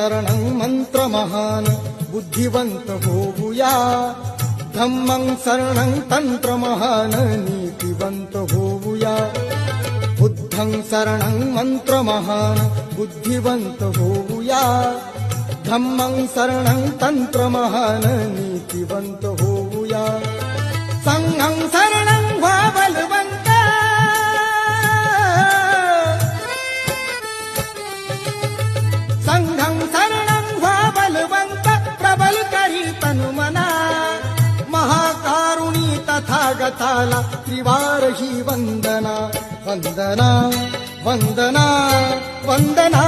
शरणं मंत्रमहान बुद्धिवंत होऊया, धम्मं शरणं तंत्रमहान नीतिवंत होऊया, बुद्धं शरणं मंत्रमहान बुद्धिवंत होऊया, धम्मं शरणं तंत्रमहान नीतिवंत होऊया, संघं शरणं व्हा बलवंत, संघं शरणं व्हा बलवंत, प्रबल करी तनुमना, महाकारुणी तथागताला त्रिवार ही वंदना, वंदना वंदना वंदना।